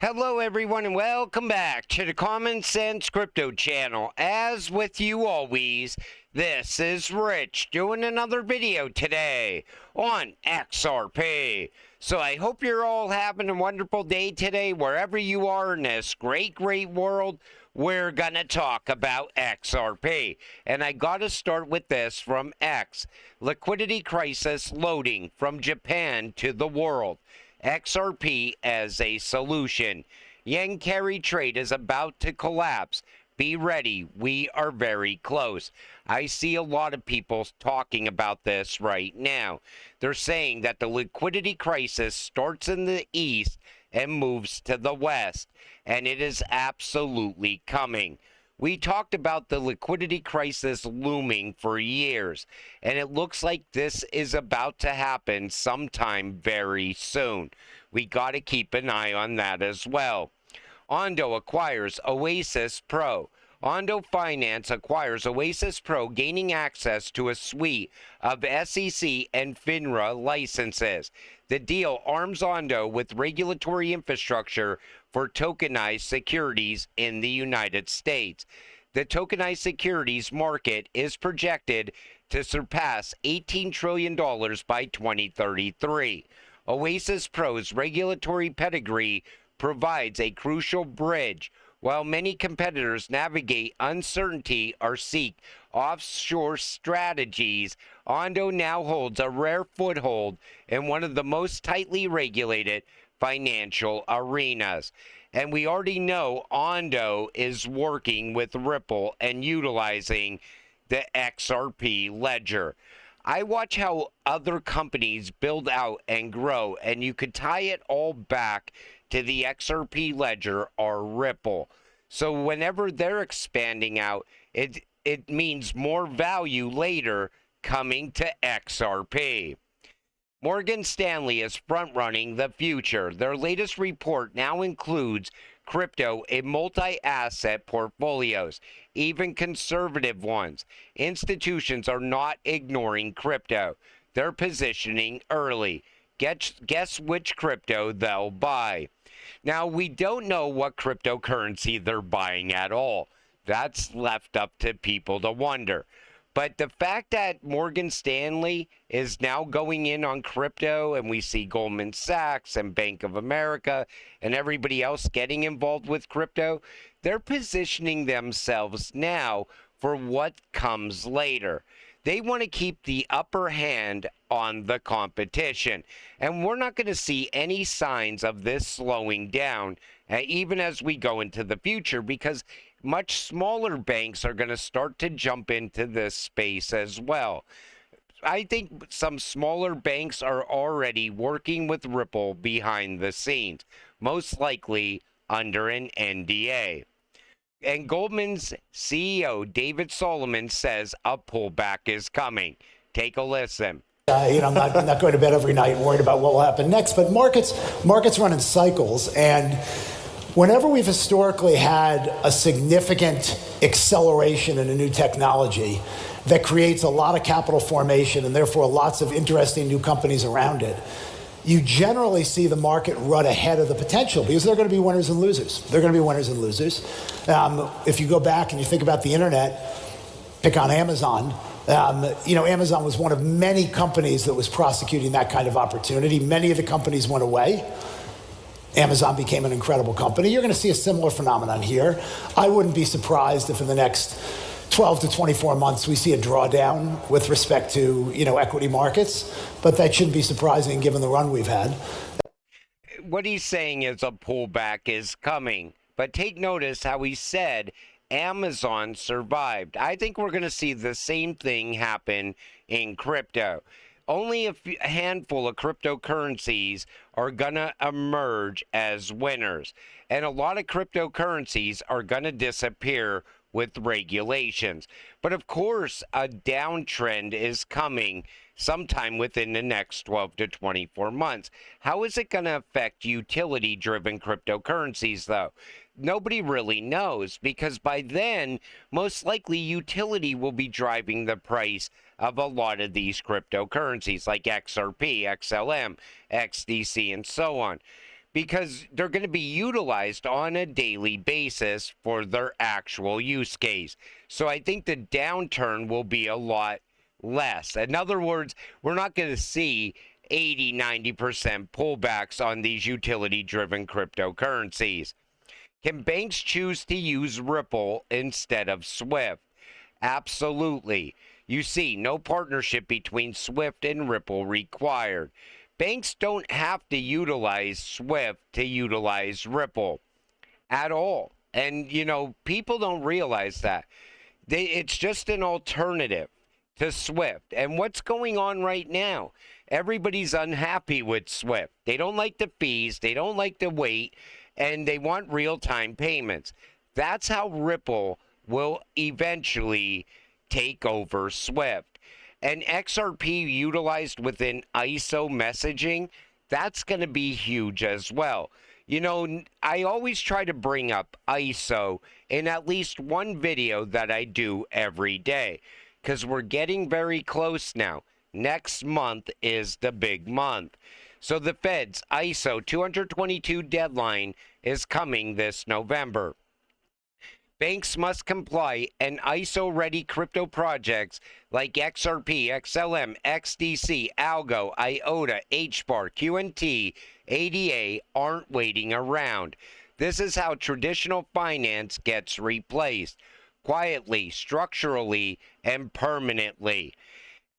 Hello, everyone, and welcome back to the Common Sense Crypto channel. As with you always, this is Rich doing another video today on XRP. So I hope you're all having a wonderful day today, wherever you are in this great world. We're going to talk about XRP. And I got to start with this from X. Liquidity crisis loading from Japan to the world. XRP as a solution. Yen carry trade is about to collapse. Be ready. We are very close. I see a lot of people talking about this right now. They're saying that the liquidity crisis starts in the east and moves to the west, and it is absolutely coming. We talked about the liquidity crisis looming for years, and it looks like this is about to happen sometime very soon. We got to keep an eye on that as well. Ondo acquires Oasis Pro. Ondo Finance acquires Oasis Pro, gaining access to a suite of SEC and FINRA licenses. The deal arms Ondo with regulatory infrastructure for tokenized securities in the United States. The tokenized securities market is projected to surpass $18 trillion by 2033. Oasis Pro's regulatory pedigree provides a crucial bridge. While many competitors navigate uncertainty or seek offshore strategies, Ondo now holds a rare foothold in one of the most tightly regulated financial arenas. And we already know Ondo is working with Ripple and utilizing the XRP ledger. I watch how other companies build out and grow, and you could tie it all back to the XRP ledger or Ripple. So whenever they're expanding out, it means more value later coming to XRP. Morgan Stanley is front-running the future. Their latest report now includes crypto in multi-asset portfolios, even conservative ones. Institutions are not ignoring crypto. They're positioning early. Guess which crypto they'll buy. Now, we don't know what cryptocurrency they're buying at all. That's left up to people to wonder. But the fact that Morgan Stanley is now going in on crypto, and we see Goldman Sachs and Bank of America and everybody else getting involved with crypto, they're positioning themselves now for what comes later. They want to keep the upper hand on the competition. And we're not going to see any signs of this slowing down, even as we go into the future, because much smaller banks are going to start to jump into this space as well. I think some smaller banks are already working with Ripple behind the scenes, most likely under an NDA. And Goldman's CEO, David Solomon, says a pullback is coming. Take a listen. I'm not going to bed every night worried about what will happen next, but markets run in cycles, and whenever we've historically had a significant acceleration in a new technology that creates a lot of capital formation and therefore lots of interesting new companies around it, you generally see the market run ahead of the potential because they're going to be winners and losers. They're going to be winners and losers. If you go back and you think about the internet, pick on Amazon. Amazon was one of many companies that was prosecuting that kind of opportunity. Many of the companies went away. Amazon became an incredible company. You're going to see a similar phenomenon here. I wouldn't be surprised if in the next 12 to 24 months we see a drawdown with respect to, equity markets, but that shouldn't be surprising given the run we've had. What he's saying is a pullback is coming, but take notice how he said Amazon survived. I think we're going to see the same thing happen in crypto. Only a handful of cryptocurrencies are going to emerge as winners. And a lot of cryptocurrencies are going to disappear with regulations. But of course, a downtrend is coming sometime within the next 12 to 24 months. How is it going to affect utility-driven cryptocurrencies, though? Nobody really knows, because by then, most likely utility will be driving the price of a lot of these cryptocurrencies like XRP, XLM, XDC, and so on. because they're going to be utilized on a daily basis for their actual use case. So I think the downturn will be a lot less. In other words, we're not going to see 80-90% pullbacks on these utility-driven cryptocurrencies. Can banks choose to use Ripple instead of Swift? Absolutely. You see, no partnership between Swift and Ripple required. Banks don't have to utilize Swift to utilize Ripple at all. And, people don't realize that. It's just an alternative to Swift. And what's going on right now? Everybody's unhappy with Swift. They don't like the fees, they don't like the wait, and they want real-time payments. That's how Ripple will eventually take over Swift. And XRP utilized within ISO messaging, that's going to be huge as well. I always try to bring up ISO in at least one video that I do every day, because we're getting very close now. Next month is the big month. So the Fed's ISO 222 deadline is coming this November. Banks must comply, and ISO-ready crypto projects like XRP, XLM, XDC, Algo, IOTA, HBAR, QNT, ADA aren't waiting around. This is how traditional finance gets replaced, quietly, structurally, and permanently.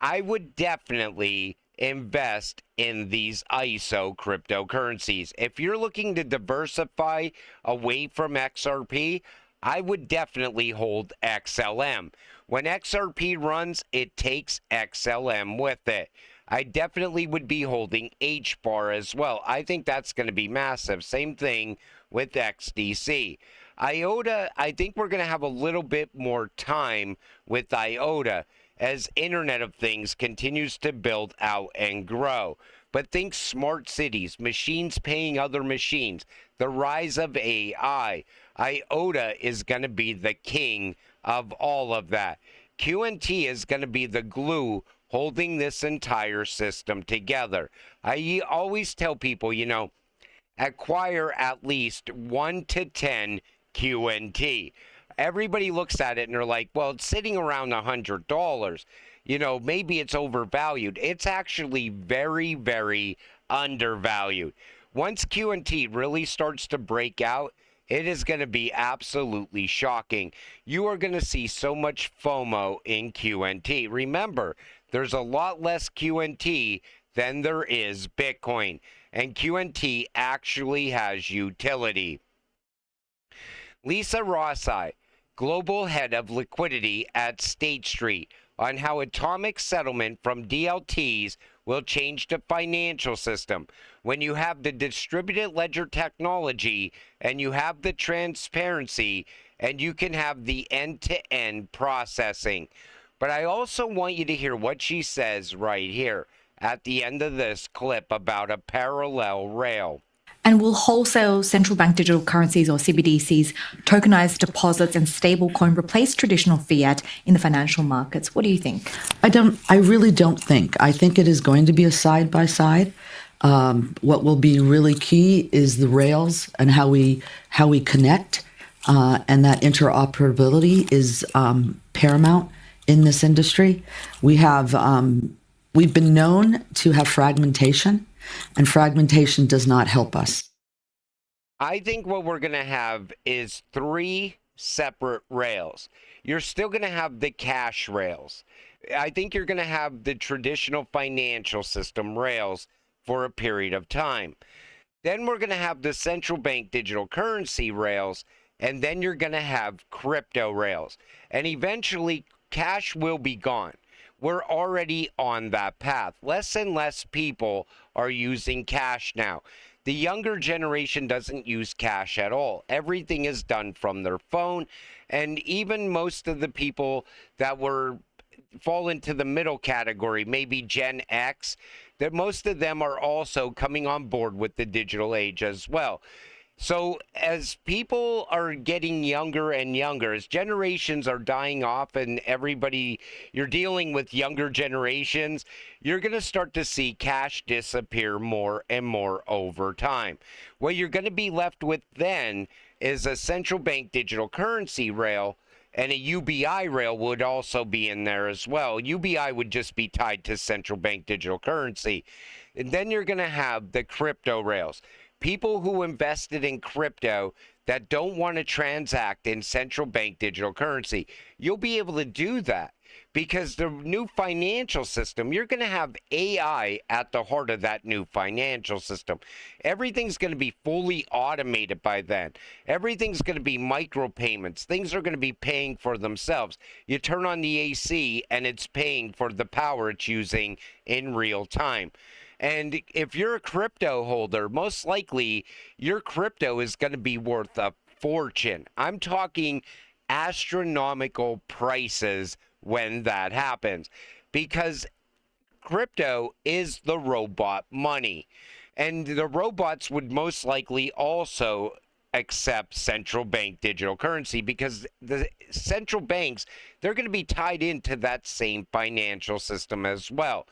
I would definitely invest in these ISO cryptocurrencies. If you're looking to diversify away from XRP, I would definitely hold XLM. When XRP runs, it takes XLM with it. I definitely would be holding HBAR as well. I think that's going to be massive. Same thing with XDC. IOTA, I think we're going to have a little bit more time with IOTA as Internet of Things continues to build out and grow. But think smart cities, machines paying other machines, the rise of AI. IOTA is going to be the king of all of that. QNT is going to be the glue holding this entire system together. I always tell people, acquire at least 1 to 10 QNT. Everybody looks at it and they're like, well, it's sitting around $100. Maybe it's overvalued. It's actually very, very undervalued. Once QNT really starts to break out, it is going to be absolutely shocking. You are going to see so much FOMO in QNT. Remember, there's a lot less QNT than there is Bitcoin, and QNT actually has utility. Lisa Rossi, global head of liquidity at State Street, on how atomic settlement from DLTs will change the financial system. When you have the distributed ledger technology and you have the transparency and you can have the end-to-end processing. But I also want you to hear what she says right here at the end of this clip about a parallel rail. And will wholesale central bank digital currencies or CBDCs, tokenized deposits and stablecoin replace traditional fiat in the financial markets? What do you think? I really don't think. I think it is going to be a side by side. What will be really key is the rails and how we connect, and that interoperability is paramount in this industry. We've been known to have fragmentation, and fragmentation does not help us. I think what we're going to have is 3 separate rails. You're still going to have the cash rails. I think you're going to have the traditional financial system rails for a period of time. Then we're going to have the central bank digital currency rails, and then you're going to have crypto rails. And eventually, cash will be gone. We're already on that path. Less and less people are using cash now. The younger generation doesn't use cash at all. Everything is done from their phone. And even most of the people that fall into the middle category, maybe Gen X, that most of them are also coming on board with the digital age as well. So as people are getting younger and younger, as generations are dying off and you're dealing with younger generations, you're going to start to see cash disappear more and more over time. What you're going to be left with then is a central bank digital currency rail, and a UBI rail would also be in there as well. UBI would just be tied to central bank digital currency. And then you're going to have the crypto rails. People who invested in crypto that don't want to transact in central bank digital currency, you'll be able to do that because the new financial system, you're going to have AI at the heart of that new financial system. Everything's going to be fully automated by then. Everything's going to be micropayments. Things are going to be paying for themselves. You turn on the AC and it's paying for the power it's using in real time. And if you're a crypto holder, most likely your crypto is going to be worth a fortune. I'm talking astronomical prices when that happens, because crypto is the robot money. And the robots would most likely also accept central bank digital currency, because the central banks, they're going to be tied into that same financial system as well.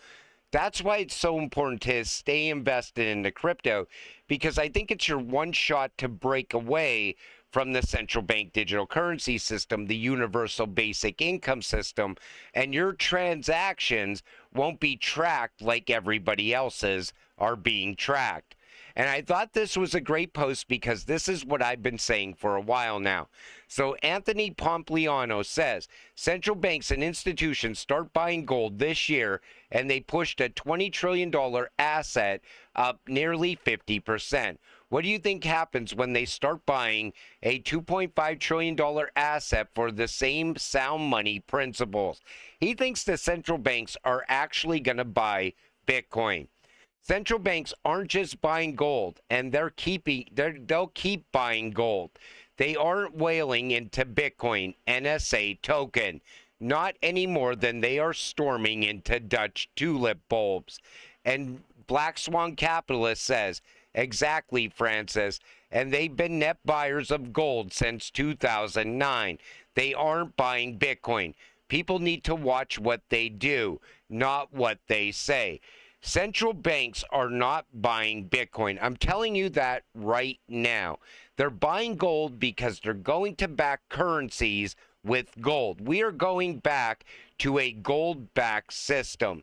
That's why it's so important to stay invested into crypto, because I think it's your one shot to break away from the central bank digital currency system, the universal basic income system, and your transactions won't be tracked like everybody else's are being tracked. And I thought this was a great post because this is what I've been saying for a while now. So Anthony Pompliano says, central banks and institutions start buying gold this year, and they pushed a $20 trillion asset up nearly 50%. What do you think happens when they start buying a $2.5 trillion asset for the same sound money principles? He thinks the central banks are actually going to buy Bitcoin. Central banks aren't just buying gold, and they'll keep buying gold. They aren't whaling into Bitcoin NSA token, not any more than they are storming into Dutch tulip bulbs. And Black Swan Capitalist says, exactly, Francis, and they've been net buyers of gold since 2009. They aren't buying Bitcoin. People need to watch what they do, not what they say. Central banks are not buying Bitcoin. I'm telling you that right now. They're buying gold because they're going to back currencies with gold. We are going back to a gold-backed system.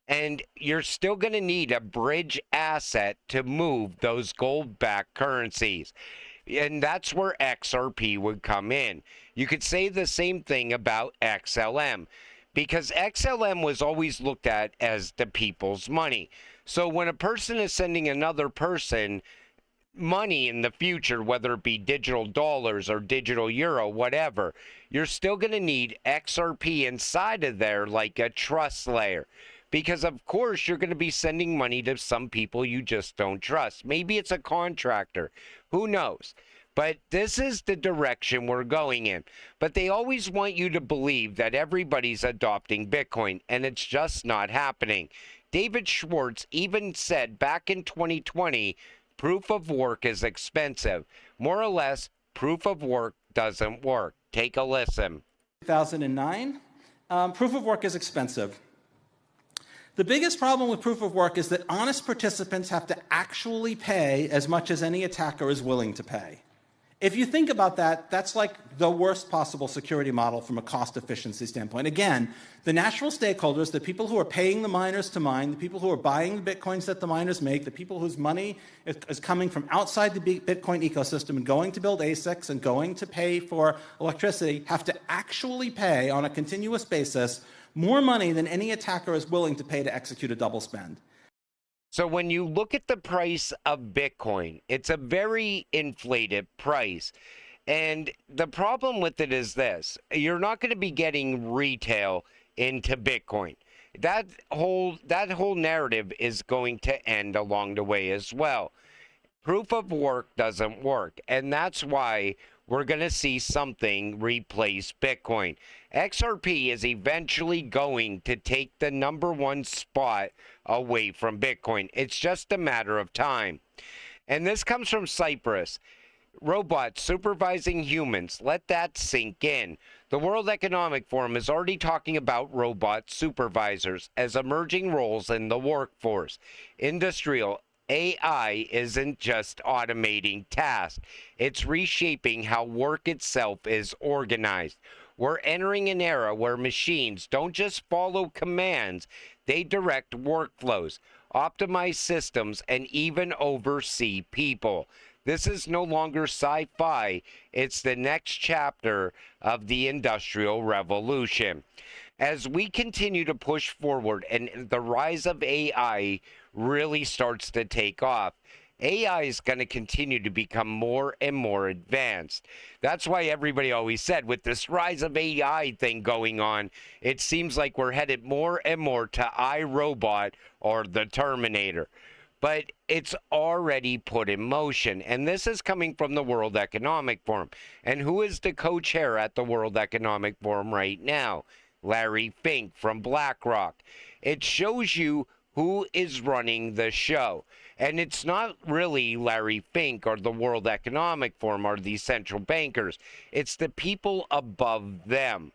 And you're still going to need a bridge asset to move those gold-backed currencies. And that's where XRP would come in. You could say the same thing about XLM, because XLM was always looked at as the people's money. So when a person is sending another person money in the future, whether it be digital dollars or digital euro, whatever, you're still going to need XRP inside of there, like a trust layer. Because of course you're going to be sending money to some people you just don't trust. Maybe it's a contractor. Who knows? But this is the direction we're going in. But they always want you to believe that everybody's adopting Bitcoin, and it's just not happening. David Schwartz even said back in 2020, proof of work is expensive. More or less, proof of work doesn't work. Take a listen. 2009, proof of work is expensive. The biggest problem with proof of work is that honest participants have to actually pay as much as any attacker is willing to pay. If you think about that, that's like the worst possible security model from a cost efficiency standpoint. Again, the natural stakeholders, the people who are paying the miners to mine, the people who are buying the Bitcoins that the miners make, the people whose money is coming from outside the Bitcoin ecosystem and going to build ASICs and going to pay for electricity, have to actually pay on a continuous basis more money than any attacker is willing to pay to execute a double spend. So when you look at the price of Bitcoin, it's a very inflated price. And the problem with it is this: you're not going to be getting retail into Bitcoin. That whole narrative is going to end along the way as well. Proof of work doesn't work, and that's why we're going to see something replace Bitcoin. XRP is eventually going to take the #1 spot away from Bitcoin. It's just a matter of time. And this comes from Cyprus. Robots supervising humans. Let that sink in. The World Economic Forum is already talking about robot supervisors as emerging roles in the workforce. Industrial AI isn't just automating tasks, it's reshaping how work itself is organized. We're entering an era where machines don't just follow commands, they direct workflows, optimize systems, and even oversee people. This is no longer sci-fi, it's the next chapter of the Industrial Revolution. As we continue to push forward and the rise of AI really starts to take off, AI is going to continue to become more and more advanced. That's why everybody always said, with this rise of AI thing going on, it seems like we're headed more and more to iRobot or the Terminator. But it's already put in motion. And this is coming from the World Economic Forum. And who is the co-chair at the World Economic Forum right now? Larry Fink from BlackRock. It shows you who is running the show. And it's not really Larry Fink or the World Economic Forum or these central bankers. It's the people above them.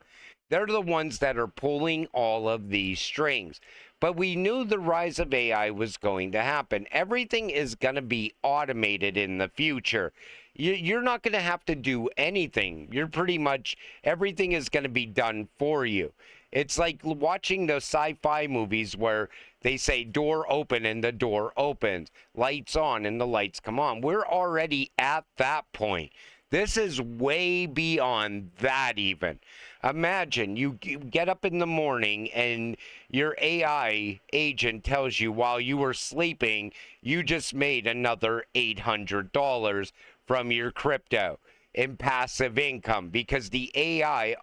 They're the ones that are pulling all of these strings. But we knew the rise of AI was going to happen. Everything is going to be automated in the future. You're not going to have to do anything. You're pretty much, everything is going to be done for you. It's like watching the sci-fi movies where they say door open and the door opens, lights on and the lights come on. We're already at that point. This is way beyond that even. Imagine you get up in the morning and your AI agent tells you while you were sleeping, you just made another $800 from your crypto in passive income because the AI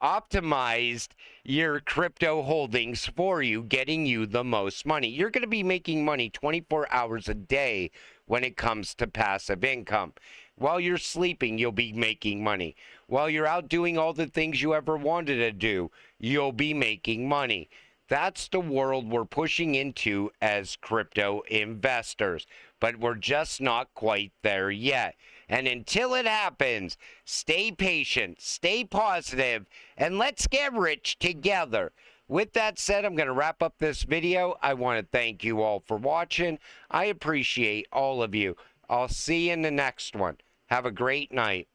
optimized your crypto holdings for you, getting you the most money. You're going to be making money 24 hours a day when it comes to passive income. While you're sleeping, you'll be making money. While you're out doing all the things you ever wanted to do, you'll be making money. That's the world we're pushing into as crypto investors, but we're just not quite there yet. And until it happens, stay patient, stay positive, and let's get rich together. With that said, I'm going to wrap up this video. I want to thank you all for watching. I appreciate all of you. I'll see you in the next one. Have a great night.